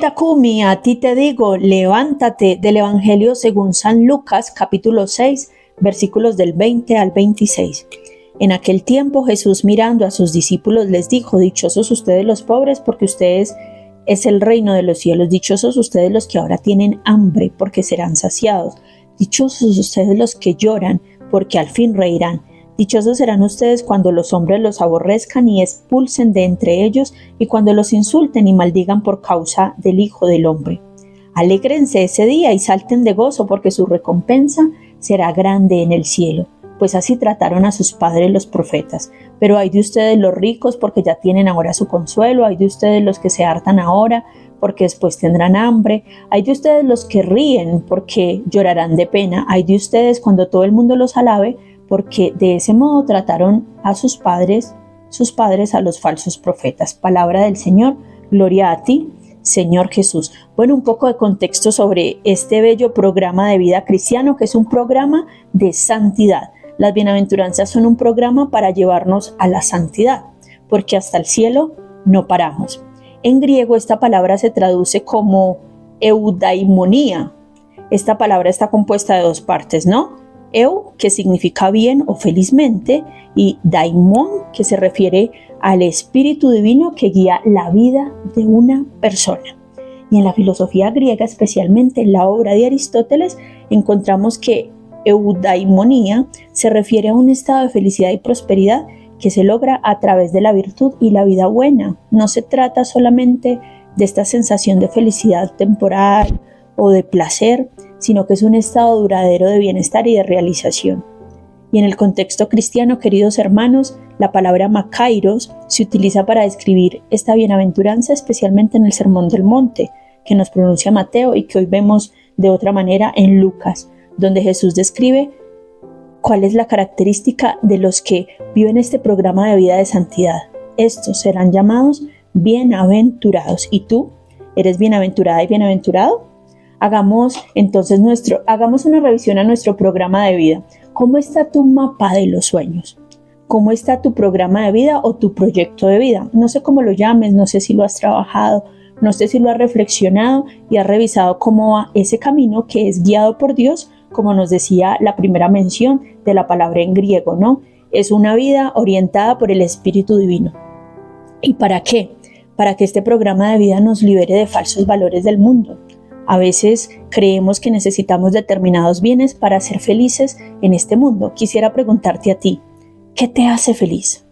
Takumi, a ti te digo, levántate, del Evangelio según San Lucas, capítulo 6, versículos del 20 al 26. En aquel tiempo Jesús, mirando a sus discípulos, les dijo: dichosos ustedes los pobres, porque ustedes es el reino de los cielos. Dichosos ustedes los que ahora tienen hambre, porque serán saciados. Dichosos ustedes los que lloran, porque al fin reirán. Dichosos serán ustedes cuando los hombres los aborrezcan y expulsen de entre ellos, y cuando los insulten y maldigan por causa del Hijo del Hombre. Alégrense ese día y salten de gozo, porque su recompensa será grande en el cielo, pues así trataron a sus padres los profetas. Pero ay de ustedes los ricos, porque ya tienen ahora su consuelo. Ay de ustedes los que se hartan ahora, porque después tendrán hambre. Ay de ustedes los que ríen, porque llorarán de pena. Ay de ustedes cuando todo el mundo los alabe, porque de ese modo trataron a sus padres a los falsos profetas. Palabra del Señor, gloria a ti, Señor Jesús. Bueno, un poco de contexto sobre este bello programa de vida cristiano, que es un programa de santidad. Las bienaventuranzas son un programa para llevarnos a la santidad, porque hasta el cielo no paramos. En griego esta palabra se traduce como eudaimonía. Esta palabra está compuesta de dos partes, ¿no? Eu, que significa bien o felizmente, y daimon, que se refiere al Espíritu Divino que guía la vida de una persona. Y en la filosofía griega, especialmente en la obra de Aristóteles, encontramos que eudaimonía se refiere a un estado de felicidad y prosperidad que se logra a través de la virtud y la vida buena. No se trata solamente de esta sensación de felicidad temporal o de placer, sino que es un estado duradero de bienestar y de realización. Y en el contexto cristiano, queridos hermanos, la palabra makairos se utiliza para describir esta bienaventuranza, especialmente en el Sermón del Monte, que nos pronuncia Mateo y que hoy vemos de otra manera en Lucas, donde Jesús describe cuál es la característica de los que viven este programa de vida de santidad. Estos serán llamados bienaventurados. ¿Y tú? ¿Eres bienaventurada y bienaventurado? Hagamos una revisión a nuestro programa de vida. ¿Cómo está tu mapa de los sueños? ¿Cómo está tu programa de vida o tu proyecto de vida? No sé cómo lo llames, no sé si lo has trabajado, no sé si lo has reflexionado y has revisado cómo va ese camino que es guiado por Dios, como nos decía la primera mención de la palabra en griego, ¿no? Es una vida orientada por el Espíritu Divino. ¿Y para qué? Para que este programa de vida nos libere de falsos valores del mundo. A veces creemos que necesitamos determinados bienes para ser felices en este mundo. Quisiera preguntarte a ti, ¿qué te hace feliz?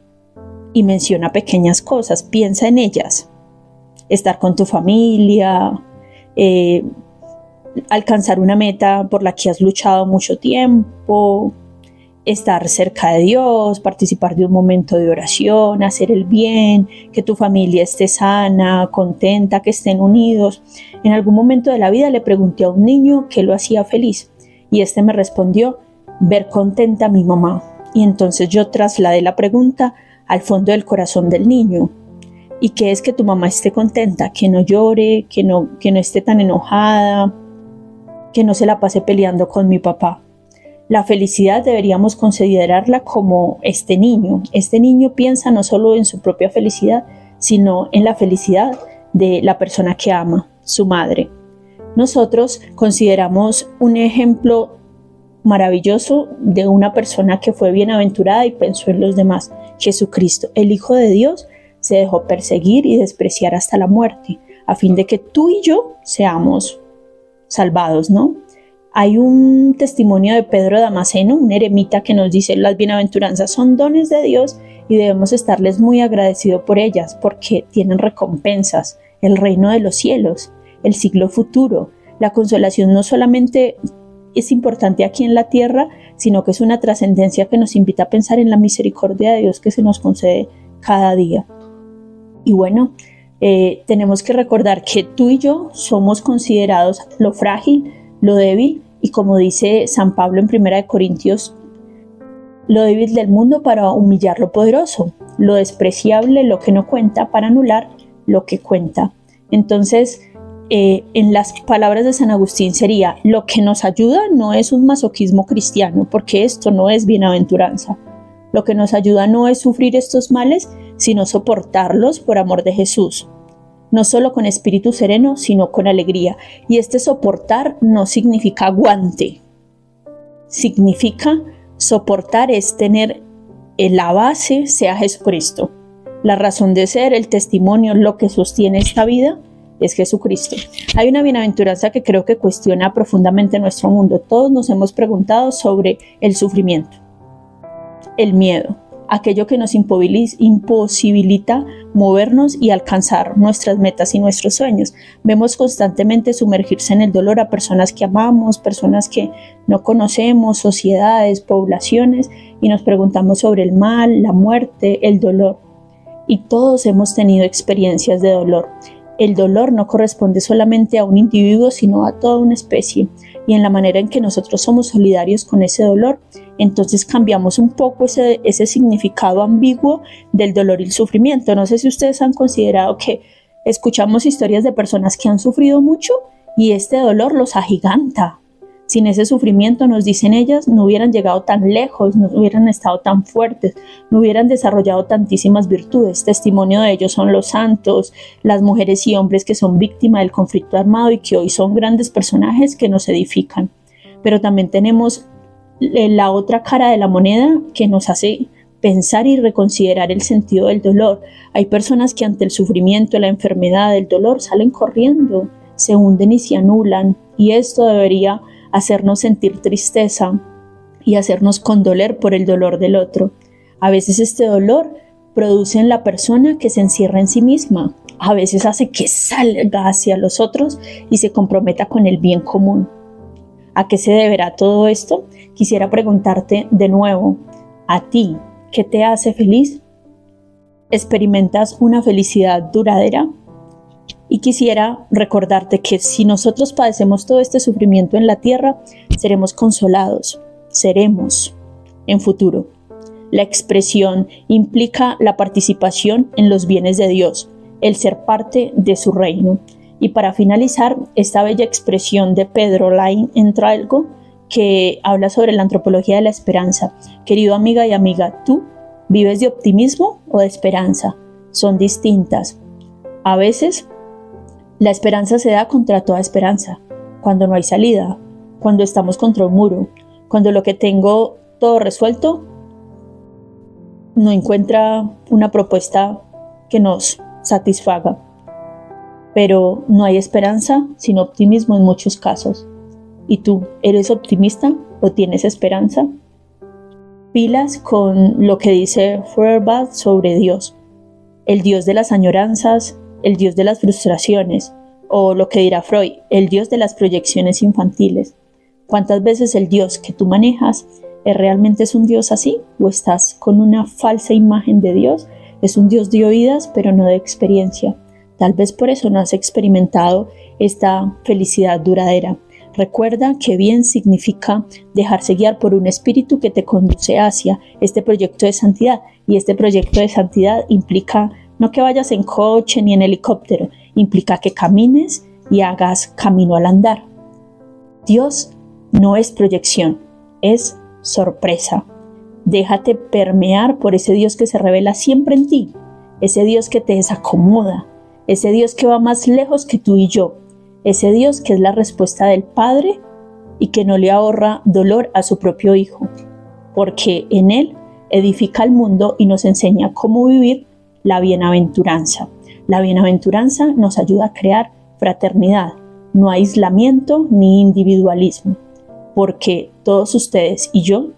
Y menciona pequeñas cosas, piensa en ellas. Estar con tu familia, alcanzar una meta por la que has luchado mucho tiempo, estar cerca de Dios, participar de un momento de oración, hacer el bien, que tu familia esté sana, contenta, que estén unidos. En algún momento de la vida le pregunté a un niño qué lo hacía feliz y este me respondió: ver contenta a mi mamá. Y entonces yo trasladé la pregunta al fondo del corazón del niño. ¿Y qué es que tu mamá esté contenta? Que no llore, que no esté tan enojada, que no se la pase peleando con mi papá. La felicidad deberíamos considerarla como este niño. Este niño piensa no solo en su propia felicidad, sino en la felicidad de la persona que ama, su madre. Nosotros consideramos un ejemplo maravilloso de una persona que fue bienaventurada y pensó en los demás. Jesucristo, el Hijo de Dios, se dejó perseguir y despreciar hasta la muerte, a fin de que tú y yo seamos salvados, ¿no? Hay un testimonio de Pedro Damasceno, un eremita, que nos dice: las bienaventuranzas son dones de Dios y debemos estarles muy agradecidos por ellas, porque tienen recompensas, el reino de los cielos, el siglo futuro. La consolación no solamente es importante aquí en la tierra, sino que es una trascendencia que nos invita a pensar en la misericordia de Dios que se nos concede cada día. Y bueno, tenemos que recordar que tú y yo somos considerados lo frágil, lo débil, y como dice San Pablo en 1 Corintios, lo débil del mundo para humillar lo poderoso, lo despreciable, lo que no cuenta, para anular lo que cuenta. Entonces, en las palabras de San Agustín sería: lo que nos ayuda no es un masoquismo cristiano, porque esto no es bienaventuranza. Lo que nos ayuda no es sufrir estos males, sino soportarlos por amor de Jesús. no solo con espíritu sereno, sino con alegría. Y este soportar no significa aguante, significa soportar es tener la base, sea Jesucristo. La razón de ser, el testimonio, lo que sostiene esta vida es Jesucristo. Hay una bienaventuranza que creo que cuestiona profundamente nuestro mundo. Todos nos hemos preguntado sobre el sufrimiento, el miedo, aquello que nos imposibilita movernos y alcanzar nuestras metas y nuestros sueños. Vemos constantemente sumergirse en el dolor a personas que amamos, personas que no conocemos, sociedades, poblaciones, y nos preguntamos sobre el mal, la muerte, el dolor. Y todos hemos tenido experiencias de dolor. El dolor no corresponde solamente a un individuo, sino a toda una especie. Y en la manera en que nosotros somos solidarios con ese dolor, entonces cambiamos un poco ese significado ambiguo del dolor y el sufrimiento. No sé si ustedes han considerado que escuchamos historias de personas que han sufrido mucho y este dolor los agiganta. Sin ese sufrimiento, nos dicen ellas, no hubieran llegado tan lejos, no hubieran estado tan fuertes, no hubieran desarrollado tantísimas virtudes. Testimonio de ellos son los santos, las mujeres y hombres que son víctimas del conflicto armado y que hoy son grandes personajes que nos edifican. Pero también tenemos la otra cara de la moneda que nos hace pensar y reconsiderar el sentido del dolor. Hay personas que ante el sufrimiento, la enfermedad, el dolor salen corriendo, se hunden y se anulan, y esto debería hacernos sentir tristeza y hacernos condoler por el dolor del otro. A veces este dolor produce en la persona que se encierra en sí misma, a veces hace que salga hacia los otros y se comprometa con el bien común. ¿A qué se deberá todo esto? Quisiera preguntarte de nuevo, ¿a ti qué te hace feliz? ¿Experimentas una felicidad duradera? Y quisiera recordarte que si nosotros padecemos todo este sufrimiento en la tierra, seremos consolados, seremos en futuro. La expresión implica la participación en los bienes de Dios, el ser parte de su reino. Y para finalizar, esta bella expresión de Pedro Lain entra algo que habla sobre la antropología de la esperanza. Querido amiga y amiga, ¿tú vives de optimismo o de esperanza? Son distintas. A veces la esperanza se da contra toda esperanza, cuando no hay salida, cuando estamos contra un muro, cuando lo que tengo todo resuelto no encuentra una propuesta que nos satisfaga. Pero no hay esperanza sin optimismo en muchos casos. ¿Y tú, eres optimista o tienes esperanza? Pilas con lo que dice Feuerbach sobre Dios, el Dios de las añoranzas, el Dios de las frustraciones, o lo que dirá Freud, el Dios de las proyecciones infantiles. ¿Cuántas veces el Dios que tú manejas realmente es un Dios así? ¿O estás con una falsa imagen de Dios? Es un Dios de oídas, pero no de experiencia. Tal vez por eso no has experimentado esta felicidad duradera. Recuerda que bien significa dejarse guiar por un espíritu que te conduce hacia este proyecto de santidad. Y este proyecto de santidad implica no que vayas en coche ni en helicóptero, implica que camines y hagas camino al andar. Dios no es proyección, es sorpresa. Déjate permear por ese Dios que se revela siempre en ti, ese Dios que te desacomoda, ese Dios que va más lejos que tú y yo, ese Dios que es la respuesta del Padre y que no le ahorra dolor a su propio Hijo, porque en Él edifica el mundo y nos enseña cómo vivir la bienaventuranza. La bienaventuranza nos ayuda a crear fraternidad, no aislamiento ni individualismo, porque todos ustedes y yo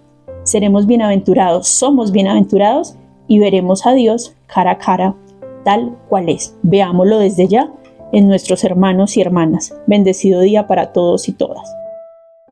seremos bienaventurados, somos bienaventurados y veremos a Dios cara a cara, tal cual es. Veámoslo desde ya en nuestros hermanos y hermanas. Bendecido día para todos y todas.